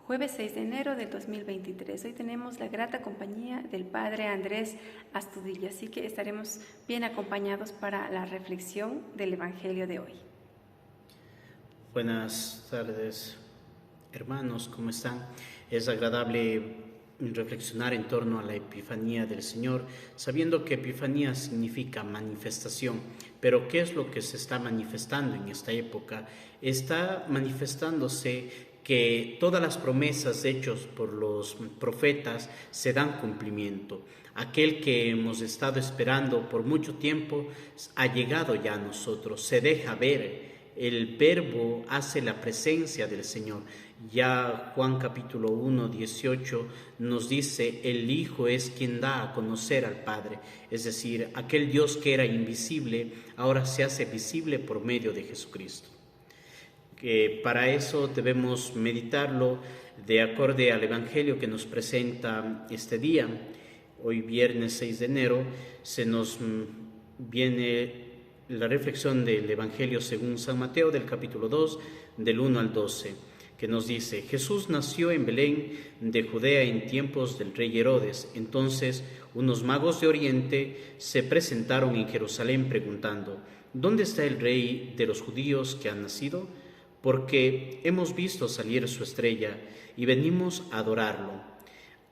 Jueves 6 de enero del 2023. Hoy tenemos la grata compañía del Padre Andrés Astudillo, así que estaremos bien acompañados para la reflexión del Evangelio de hoy. Buenas tardes, hermanos, ¿cómo están? Es agradable reflexionar en torno a la Epifanía del Señor, sabiendo que Epifanía significa manifestación. Pero ¿qué es lo que se está manifestando en esta época? Está manifestándose que todas las promesas hechas por los profetas se dan cumplimiento. Aquel que hemos estado esperando por mucho tiempo ha llegado ya a nosotros, se deja ver. El Verbo hace la presencia del Señor. Ya Juan capítulo 1, 18 nos dice, el Hijo es quien da a conocer al Padre. Es decir, aquel Dios que era invisible, ahora se hace visible por medio de Jesucristo. Para eso debemos meditarlo de acorde al Evangelio que nos presenta este día. Hoy viernes 6 de enero se nos viene la reflexión del Evangelio según San Mateo del capítulo 2 del 1 al 12, que nos dice: Jesús nació en Belén de Judea en tiempos del rey Herodes. Entonces unos magos de Oriente se presentaron en Jerusalén preguntando: ¿dónde está el rey de los judíos que ha nacido? Porque hemos visto salir su estrella y venimos a adorarlo.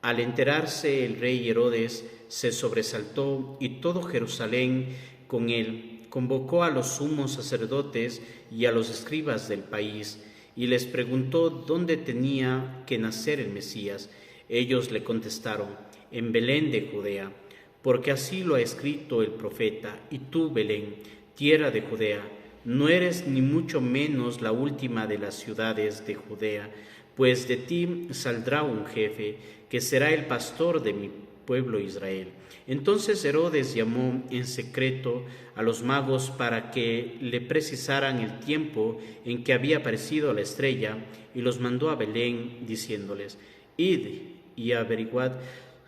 Al enterarse el rey Herodes se sobresaltó y todo Jerusalén con él. Convocó a los sumos sacerdotes y a los escribas del país y les preguntó dónde tenía que nacer el Mesías. Ellos le contestaron: en Belén de Judea, porque así lo ha escrito el profeta. Y tú, Belén, tierra de Judea, no eres ni mucho menos la última de las ciudades de Judea, pues de ti saldrá un jefe que será el pastor de mi pueblo Israel. Entonces Herodes llamó en secreto a los magos para que le precisaran el tiempo en que había aparecido la estrella y los mandó a Belén diciéndoles: id y averiguad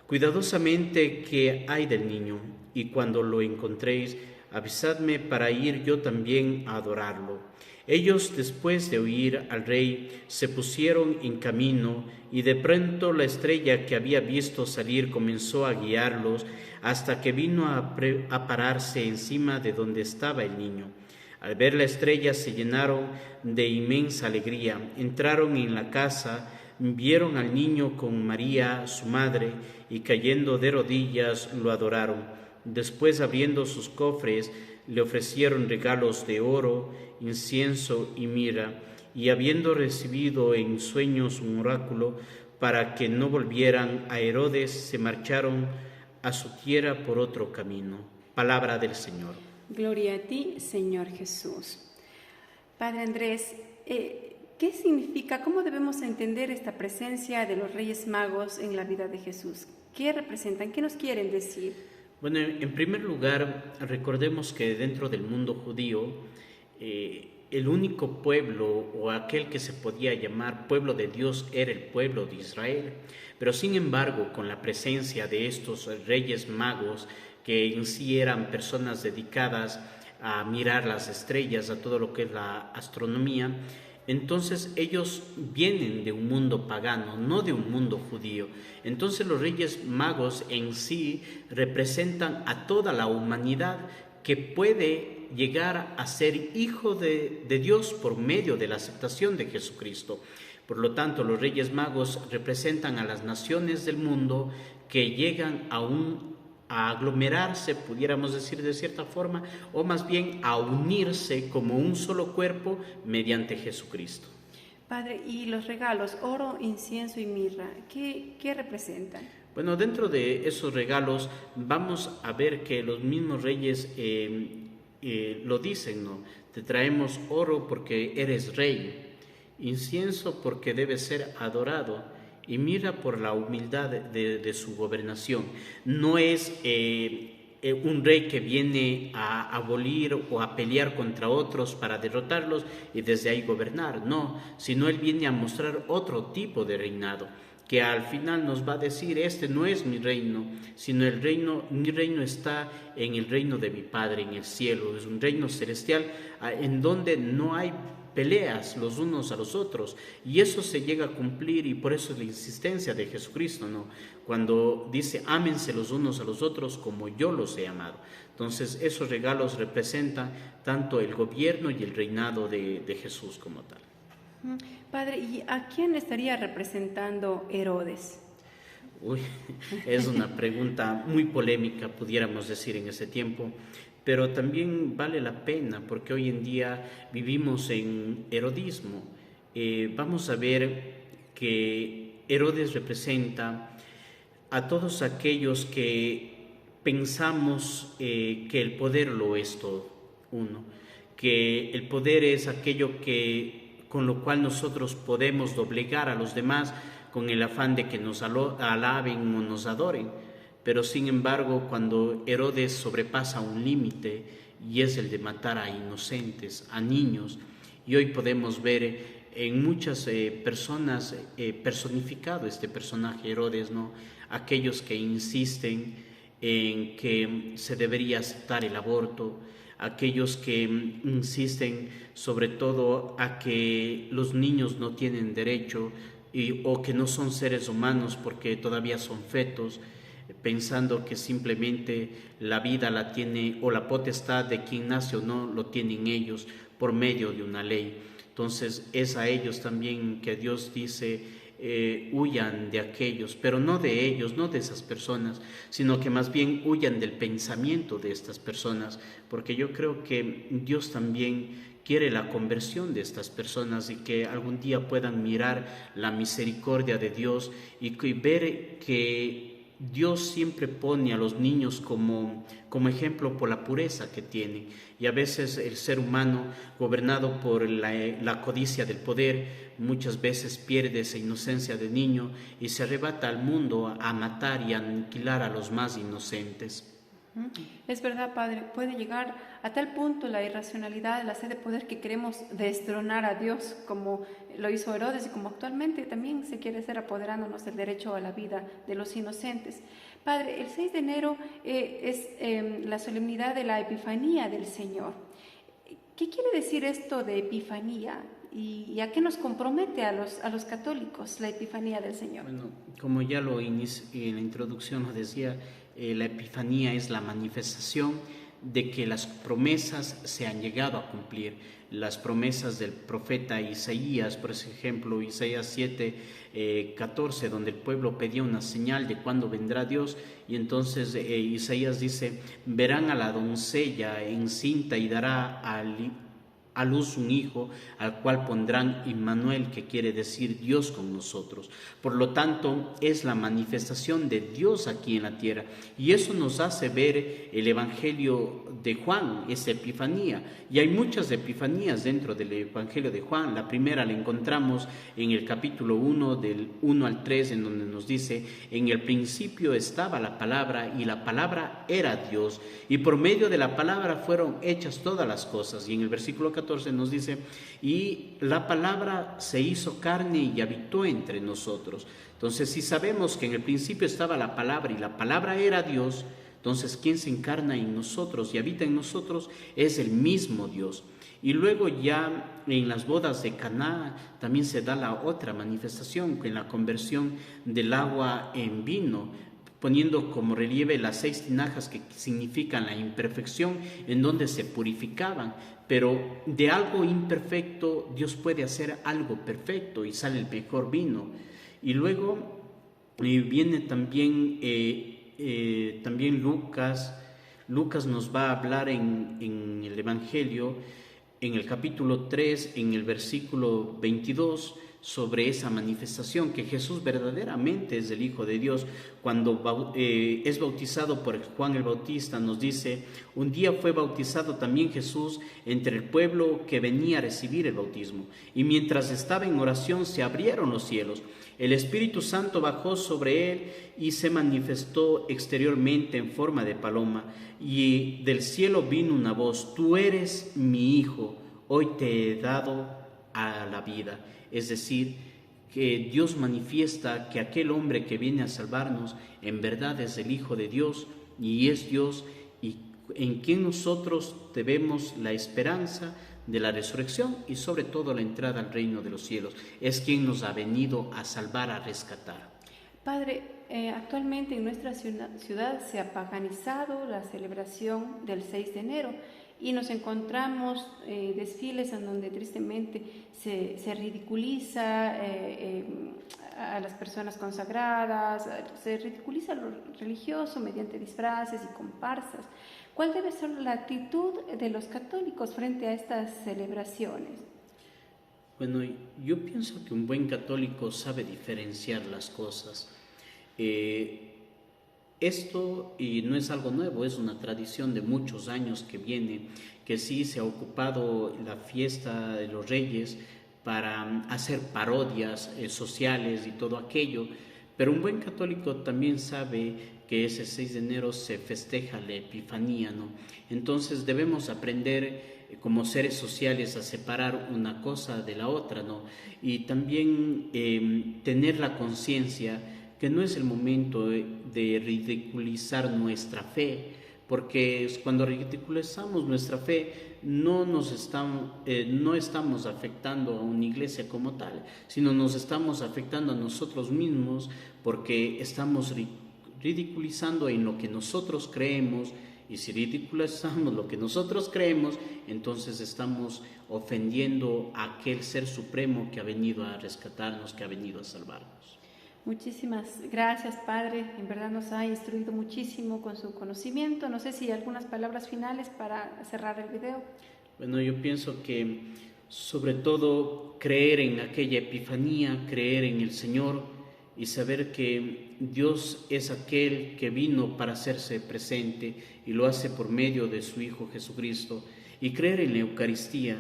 cuidadosamente qué hay del niño, y cuando lo encontréis, avisadme para ir yo también a adorarlo. Ellos, después de oír al rey, se pusieron en camino, y de pronto la estrella que había visto salir comenzó a guiarlos hasta que vino a pararse encima de donde estaba el niño. Al ver la estrella se llenaron de inmensa alegría. Entraron en la casa, vieron al niño con María, su madre, y cayendo de rodillas lo adoraron. Después, abriendo sus cofres, le ofrecieron regalos de oro, incienso y mirra, y habiendo recibido en sueños un oráculo para que no volvieran a Herodes, se marcharon a su tierra por otro camino. Palabra del Señor. Gloria a ti, Señor Jesús. Padre Andrés, ¿qué significa, cómo debemos entender esta presencia de los Reyes Magos en la vida de Jesús? ¿Qué representan? ¿Qué nos quieren decir? Bueno, en primer lugar, recordemos que dentro del mundo judío, el único pueblo o aquel que se podía llamar pueblo de Dios era el pueblo de Israel. Pero sin embargo, con la presencia de estos reyes magos, que en sí eran personas dedicadas a mirar las estrellas, a todo lo que es la astronomía, entonces ellos vienen de un mundo pagano, no de un mundo judío. Entonces los reyes magos en sí representan a toda la humanidad que puede llegar a ser hijo de Dios por medio de la aceptación de Jesucristo. Por lo tanto, los reyes magos representan a las naciones del mundo que llegan a aglomerarse, pudiéramos decir de cierta forma, o más bien a unirse como un solo cuerpo mediante Jesucristo. Padre, y los regalos, oro, incienso y mirra, ¿qué representan? Bueno, dentro de esos regalos vamos a ver que los mismos reyes lo dicen, ¿no? Te traemos oro porque eres rey, incienso porque debe ser adorado, y mira por la humildad de su gobernación. No es un rey que viene a abolir o a pelear contra otros para derrotarlos y desde ahí gobernar, no, sino él viene a mostrar otro tipo de reinado, que al final nos va a decir: este no es mi reino, sino mi reino está en el reino de mi Padre en el cielo. Es un reino celestial en donde no hay peleas los unos a los otros, y eso se llega a cumplir, y por eso es la insistencia de Jesucristo, ¿no? Cuando dice, ámense los unos a los otros como yo los he amado. Entonces esos regalos representan tanto el gobierno y el reinado de Jesús como tal. Padre, ¿y a quién estaría representando Herodes? Uy, es una pregunta muy polémica, pudiéramos decir, en ese tiempo, pero también vale la pena porque hoy en día vivimos en herodismo. Vamos a ver que Herodes representa a todos aquellos que pensamos que el poder lo es todo, uno, que el poder es aquello con lo cual nosotros podemos doblegar a los demás con el afán de que nos alaben o nos adoren. Pero sin embargo, cuando Herodes sobrepasa un límite, y es el de matar a inocentes, a niños, y hoy podemos ver en muchas personas personificado este personaje Herodes, ¿no? Aquellos que insisten en que se debería aceptar el aborto, aquellos que insisten sobre todo a que los niños no tienen derecho o que no son seres humanos porque todavía son fetos, pensando que simplemente la vida la tiene, o la potestad de quien nace o no lo tienen ellos por medio de una ley. Entonces es a ellos también que Dios dice, huyan de aquellos, pero no de ellos, no de esas personas, sino que más bien huyan del pensamiento de estas personas, porque yo creo que Dios también quiere la conversión de estas personas y que algún día puedan mirar la misericordia de Dios y ver que Dios siempre pone a los niños como ejemplo por la pureza que tienen, y a veces el ser humano, gobernado por la codicia del poder, muchas veces pierde esa inocencia de niño y se arrebata al mundo a matar y a aniquilar a los más inocentes. Es verdad, Padre, puede llegar a tal punto la irracionalidad, la sed de poder, que queremos destronar a Dios, como lo hizo Herodes y como actualmente también se quiere hacer, apoderándonos del derecho a la vida de los inocentes. Padre, el 6 de enero es la solemnidad de la Epifanía del Señor. ¿Qué quiere decir esto de Epifanía? ¿Y a qué nos compromete a los católicos la Epifanía del Señor? Bueno, como ya en la introducción lo decía, la Epifanía es la manifestación de que las promesas se han llegado a cumplir. Las promesas del profeta Isaías, por ejemplo, Isaías 7, 14, donde el pueblo pedía una señal de cuándo vendrá Dios, y entonces Isaías dice, verán a la doncella encinta y dará a luz un hijo, al cual pondrán Immanuel, que quiere decir Dios con nosotros. Por lo tanto, es la manifestación de Dios aquí en la tierra, y eso nos hace ver el Evangelio de Juan, esa Epifanía. Y hay muchas epifanías dentro del Evangelio de Juan. La primera la encontramos en el capítulo 1, del 1 al 3, en donde nos dice, en el principio estaba la palabra, y la palabra era Dios, y por medio de la palabra fueron hechas todas las cosas. Y en el versículo 14 nos dice, y la palabra se hizo carne y habitó entre nosotros. Entonces, si sabemos que en el principio estaba la palabra y la palabra era Dios, entonces quien se encarna en nosotros y habita en nosotros es el mismo Dios. Y luego ya en las bodas de Caná también se da la otra manifestación, en la conversión del agua en vino, poniendo como relieve las 6 tinajas que significan la imperfección en donde se purificaban. Pero de algo imperfecto Dios puede hacer algo perfecto y sale el mejor vino. Y luego viene también Lucas. Lucas nos va a hablar en el Evangelio, en el capítulo 3, en el versículo 22, sobre esa manifestación, que Jesús verdaderamente es el Hijo de Dios. Cuando es bautizado por Juan el Bautista, nos dice, un día fue bautizado también Jesús entre el pueblo que venía a recibir el bautismo, y mientras estaba en oración se abrieron los cielos, el Espíritu Santo bajó sobre él y se manifestó exteriormente en forma de paloma, y del cielo vino una voz, tú eres mi Hijo, hoy te he dado a la vida. Es decir, que Dios manifiesta que aquel hombre que viene a salvarnos en verdad es el Hijo de Dios y es Dios, y en quien nosotros debemos la esperanza de la resurrección y sobre todo la entrada al reino de los cielos. Es quien nos ha venido a salvar, a rescatar. Padre, actualmente en nuestra ciudad se ha paganizado la celebración del 6 de enero y nos encontramos desfiles en donde tristemente se ridiculiza a las personas consagradas, se ridiculiza lo religioso mediante disfraces y comparsas. ¿Cuál debe ser la actitud de los católicos frente a estas celebraciones? Bueno, yo pienso que un buen católico sabe diferenciar las cosas. Esto, y no es algo nuevo, es una tradición de muchos años que viene, que sí se ha ocupado la fiesta de los Reyes para hacer parodias sociales y todo aquello, pero un buen católico también sabe que ese 6 de enero se festeja la Epifanía, ¿no? Entonces debemos aprender como seres sociales a separar una cosa de la otra, ¿no? Y también tener la conciencia que no es el momento de ridiculizar nuestra fe, porque cuando ridiculizamos nuestra fe no estamos afectando a una iglesia como tal, sino nos estamos afectando a nosotros mismos porque estamos ridiculizando en lo que nosotros creemos, y si ridiculizamos lo que nosotros creemos, entonces estamos ofendiendo a aquel ser supremo que ha venido a rescatarnos, que ha venido a salvarnos. Muchísimas gracias, Padre. En verdad nos ha instruido muchísimo con su conocimiento. No sé si hay algunas palabras finales para cerrar el video. Bueno, yo pienso que sobre todo creer en aquella Epifanía, creer en el Señor y saber que Dios es aquel que vino para hacerse presente y lo hace por medio de su Hijo Jesucristo, y creer en la Eucaristía,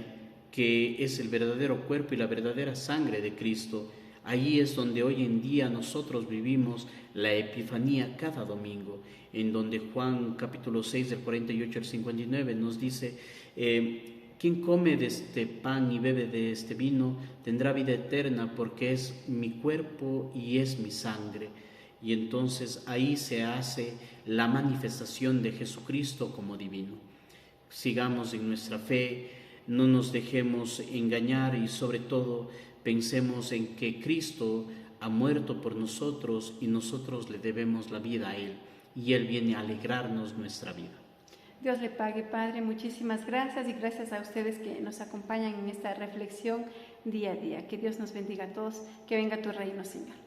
que es el verdadero cuerpo y la verdadera sangre de Cristo. Ahí es donde hoy en día nosotros vivimos la Epifanía cada domingo, en donde Juan capítulo 6 del 48 al 59 nos dice: quien come de este pan y bebe de este vino tendrá vida eterna, porque es mi cuerpo y es mi sangre. Y entonces ahí se hace la manifestación de Jesucristo como divino. Sigamos en nuestra fe, no nos dejemos engañar y sobre todo pensemos en que Cristo ha muerto por nosotros y nosotros le debemos la vida a Él, y Él viene a alegrarnos nuestra vida. Dios le pague, Padre. Muchísimas gracias, y gracias a ustedes que nos acompañan en esta reflexión día a día. Que Dios nos bendiga a todos. Que venga tu reino, Señor.